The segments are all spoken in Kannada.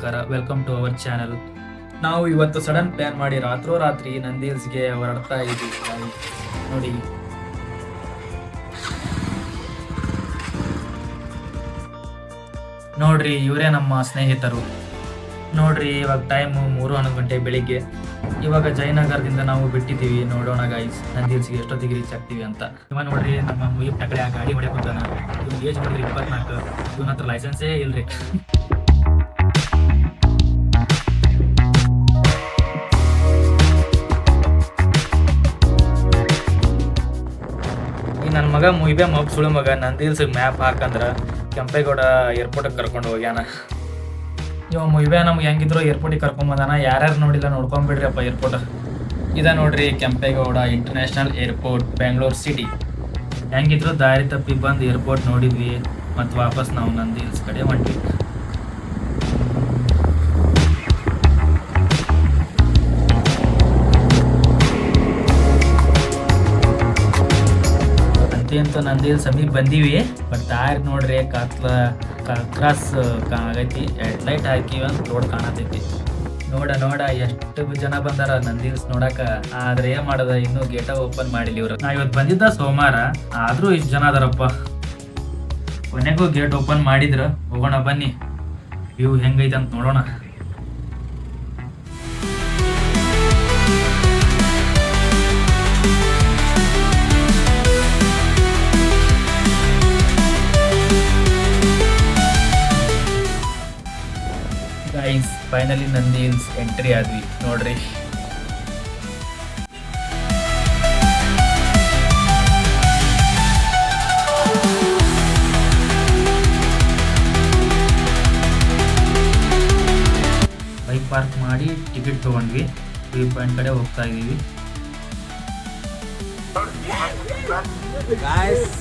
ನಮಸ್ಕಾರ, ವೆಲ್ಕಮ್ ಟು ಅವರ್ ಚಾನಲ್. ನಾವು ಇವತ್ತು ಸಡನ್ ಪ್ಲಾನ್ ಮಾಡಿ ರಾತ್ರೋರಾತ್ರಿ ನಂದಿ ಹಿಲ್ಸ್ಗೆ ಹೊರಡ್ತಾ ಇದ್ದೀವಿ. ನೋಡಿ, ನೋಡ್ರಿ ಇವರೇ ನಮ್ಮ ಸ್ನೇಹಿತರು. ನೋಡ್ರಿ ಇವಾಗ ಟೈಮ್ 3:11 ಗಂಟೆ ಬೆಳಿಗ್ಗೆ. ಇವಾಗ ಜಯನಗರದಿಂದ ನಾವು ಬಿಟ್ಟಿದ್ದೀವಿ. ನೋಡೋಣ ಗೈಸ್ ನಂದಿ ಹಿಲ್ಸ್ಗೆ ಎಷ್ಟೊತ್ತಿಗೆ ರೀಚ್ ಆಗ್ತೀವಿ ಅಂತ. ಇವ ನೋಡ್ರಿ ನಮ್ಮ ಮುಯ್ಯಪ್ ಕಡೆ ಗಾಡಿ ಹೊಡೆ ಬಂದಾನ. ಇವ್ನ ಏಜ್ ನೋಡ್ರಿ 24. ಇವನ ಹತ್ರ ಲೈಸೆನ್ಸೇ ಇಲ್ರಿ. ನನ್ನ ಮಗ ಮುಯ್ಬೆ ಸುಳು ಮಗ ನಂದಿ ಹಿಲ್ಸ್ ಮ್ಯಾಪ್ ಹಾಕಂದ್ರೆ ಕೆಂಪೇಗೌಡ ಏರ್ಪೋರ್ಟಿಗೆ ಕರ್ಕೊಂಡು ಹೋಗ್ಯಾನ. ಇವ ಮುಯ್ಬೆ ನಮ್ಗೆ ಹೆಂಗಿದ್ರು ಏರ್ಪೋರ್ಟಿಗೆ ಕರ್ಕೊಂಬಂದಾನ. ಯಾರ್ಯಾರು ನೋಡಿಲ್ಲ ನೋಡ್ಕೊಂಬಿಡ್ರಿ ಅಪ್ಪ ಏರ್ಪೋರ್ಟ್. ಇದ ನೋಡ್ರಿ Kempegowda international airport, Bengaluru city. ಹೆಂಗಿದ್ರು ದಾರಿ ತಪ್ಪಿ ಬಂದು ಏರ್ಪೋರ್ಟ್ ನೋಡಿದ್ವಿ ಮತ್ತು ವಾಪಸ್ ನಾವು ನಂದಿ ಹಿಲ್ಸ್ ಕಡೆ ಹೊಂಟಿವಿ. ಅಂತ ನಂದಿ ಹಿಲ್ಸ್ ಸಮೀಪ ಬಂದೀವಿ. ಬಟ್ ದಾರಿ ನೋಡ್ರಿ ಕ್ರಾಸ್ ಆಗೈತಿ. ಹೆಡ್ಲೈಟ್ ಹಾಕಿವಿ ಅಂತ ರೋಡ್ ಕಾಣತೈತಿ. ನೋಡ ಎಷ್ಟು ಜನ ಬಂದಾರ ನಂದಿ ಹಿಲ್ಸ್ ನೋಡಾಕ. ಆದ್ರೆ ಏನ್ ಮಾಡದ, ಇನ್ನೂ ಗೇಟ ಓಪನ್ ಮಾಡಿಲ್ಲ ಇವ್ರು. ನಾ ಇವತ್ತು ಬಂದಿದ್ದ ಸೋಮವಾರ, ಆದ್ರೂ ಇಷ್ಟು ಜನ ಅದಾರಪ್ಪ. ಕೊನೆಗೂ ಗೇಟ್ ಓಪನ್ ಮಾಡಿದ್ರ. ಹೋಗೋಣ ಬನ್ನಿ, ವ್ಯೂ ಹೆಂಗೈತೆ ಅಂತ ನೋಡೋಣ. Guys finally Nandi hills entry ಆದ್ವಿ. ನೋಡ್ರಿ ಬೈಕ್ ಪಾರ್ಕ್ ಮಾಡಿ ಟಿಕೆಟ್ ತಗೊಂಡ್ವಿ. ವ್ಯೂ ಪಾಯಿಂಟ್ ಕಡೆ ಹೋಗ್ತಾ ಇದೀವಿ.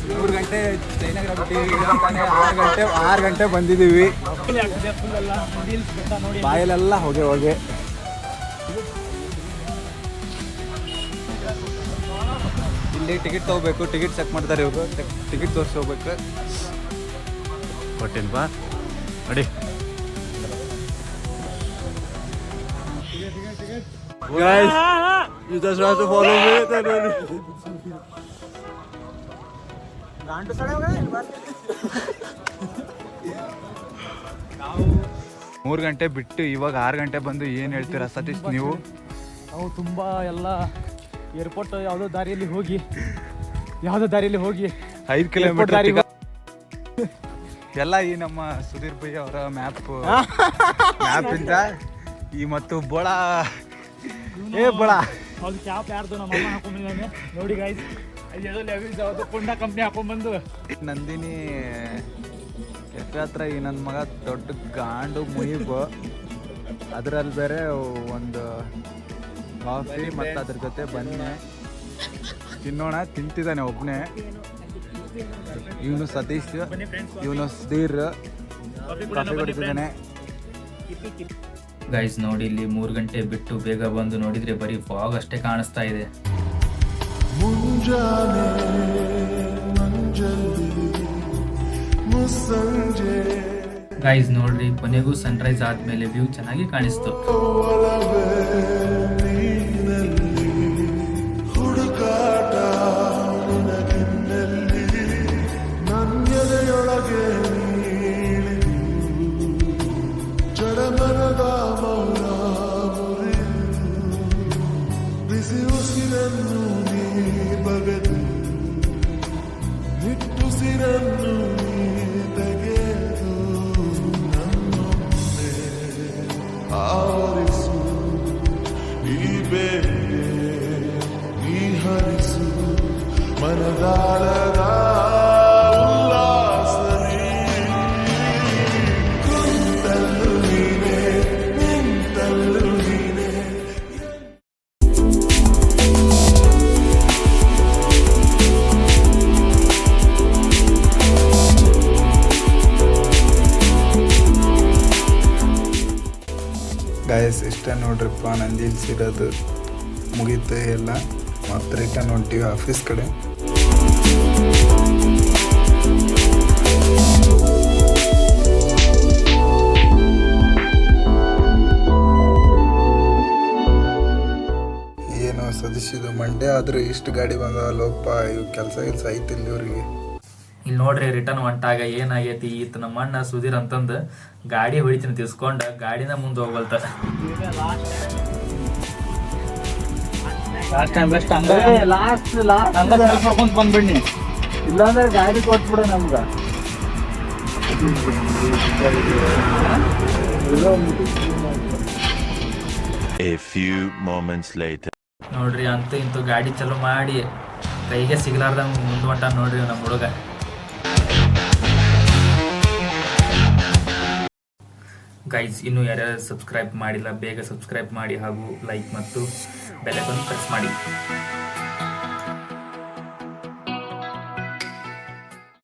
3 ಗಂಟೆ ಜಯನಗರ ಬಿಟ್ಟಿವಿ. 6 ಗಂಟೆ ಬಂದಿದ್ದೀವಿ. ಬಾಯಲೆಲ್ಲ ಹೋಗೆ ಇಲ್ಲಿ ಟಿಕೆಟ್ ತಗೋಬೇಕು. ಟಿಕೆಟ್ ಚೆಕ್ ಮಾಡ್ತಾರೆ ಇವರು. ಟಿಕೆಟ್ ತೋರಿಸಿ ಹೋಗ್ಬೇಕು. ಕೊಟ್ಟೇನ್ಪಾ ನೋಡಿ. Guys, you just have to follow me. 3 ಗಂಟೆ ಬಿಟ್ಟು ಇವಾಗ 6 ಗಂಟೆ ಬಂದು ಏನು ಹೇಳ್ತೀರಾ ಸತೀಶ್ ನೀವು? ನಾವು ತುಂಬ ಎಲ್ಲ ಏರ್ಪೋರ್ಟ್ ಯಾವುದೋ ದಾರಿಯಲ್ಲಿ ಹೋಗಿ 5 ಕಿಲೋಮೀಟರ್ ಎಲ್ಲ ಈ ನಮ್ಮ ಸುಧೀರ್ ಭೈ ಅವರ ಮ್ಯಾಪಿಂದ ಈ ಮತ್ತು ಬೋಳ ಅದು ಕ್ಯಾಪ್ ಯಾರ್ದು ನಮ್ಮ ಅಮ್ಮ ಹಾಕೊಂಡ್ಬಂದಿದ್ದಾನೆ ನೋಡಿ ಗೈಸ್. ಅದು ಲೆವಿಸ್ ಯಾವುದು ಪುಂಡ ಕಂಪ್ನಿ ಹಾಕೊಂಡ್ಬಂದು ನಂದಿನಿ ಕೆಫೆ ಹತ್ರ ಈ ನನ್ನ ಮಗ ದೊಡ್ಡ ಗಾಂಡು ಮುಯಿಬ್. ಅದರಲ್ಲಿ ಬೇರೆ ಒಂದು ಕಾಫಿ ಮತ್ತು ಅದ್ರ ಜೊತೆ ಬನ್ನಿ ತಿನ್ನೋಣ. ತಿಂತಿದ್ದಾನೆ ಒಬ್ಬನೇ. ಇವನು ಸತೀಶ್, ಇವನು ಸುಧೀರ್ ಕಾಫಿ ಕುಡಿತಿದ್ದಾನೆ. ಗೈಸ್ ನೋಡಿ, ಇಲ್ಲಿ 3 ಗಂಟೆ ಬಿಟ್ಟು ಬೇಗ ಬಂದು ನೋಡಿದ್ರೆ ಬರೀ ಫಾಗ್ ಅಷ್ಟೇ ಕಾಣಿಸ್ತಾ ಇದೆ. ಗೈಸ್ ನೋಡ್ರಿ, ಕೊನೆಗೂ ಸನ್ರೈಸ್ ಆದ್ಮೇಲೆ ವ್ಯೂ ಚೆನ್ನಾಗಿ ಕಾಣಿಸ್ತು. ಗಾಯಸ್ ಇಷ್ಟ ನೋಡ್ರಿಪ್ಪ, ನಂದಿ ಹಿಲ್ಸ್ ಇರೋದು ಮುಗೀತು ಎಲ್ಲ. ಮತ್ತೆ ರಿಟರ್ನ್ ಹೊಂಟಿವಿ ಆಫೀಸ್ ಕಡೆ. ಸದಿಸಿದ್ದು ಮಂಡ್ಯ ಆದ್ರೆ ಇಷ್ಟು ಗಾಡಿ ಬಂದವಲ್ಲಪ್ಪ, ಇವ್ ಕೆಲಸ ಐತಿಲ್ಲ ಇವ್ರಿಗೆ. ಇಲ್ಲಿ ನೋಡ್ರಿ ರಿಟರ್ನ್ ಹೊಂಟಾಗ ಏನಾಗೈತಿ, ಈತ ನಮ್ಮ ಅಣ್ಣ ಸುಧೀರ್ ಅಂತಂದು ಗಾಡಿ ಹೊಡಿತೀನಿ ತಿಸ್ಕೊಂಡ ಗಾಡಿನ ಮುಂದೆ ಹೋಗ್ಬಲ್ತ. ಲಾಸ್ಟ್ ಟೈಮ್ ಬೆಸ್ಟ್ ಲಾಸ್ಟ್ ಕುಂತ ಬಂದ್ಬಿಡ್ನಿ, ಇಲ್ಲಾಂದ್ರೆ ಗಾಡಿ ಕೊಟ್ಬಿಡ ನಮ್ಗ. A few moments later. ನೋಡ್ರಿ ಅಂತೂ ಇಂತೂ ಗಾಡಿ ಚಲೋ ಮಾಡಿ ಕೈಗೆ ಸಿಗ್ಲಾರ್ದಂಗೆ ಮುಂದೆ ಹೊಂಟ ನೋಡ್ರಿ ನಮ್ಮ ಹುಡುಗ. ಗೈಸ್, ಇನ್ನೂ ಯಾರ್ಯಾರು ಸಬ್ಸ್ಕ್ರೈಬ್ ಮಾಡಿಲ್ಲ ಬೇಗ ಸಬ್ಸ್ಕ್ರೈಬ್ ಮಾಡಿ ಹಾಗೂ ಲೈಕ್ ಮತ್ತು ಬೆಲ್ ಐಕಾನ್ ಪ್ರೆಸ್ ಮಾಡಿ.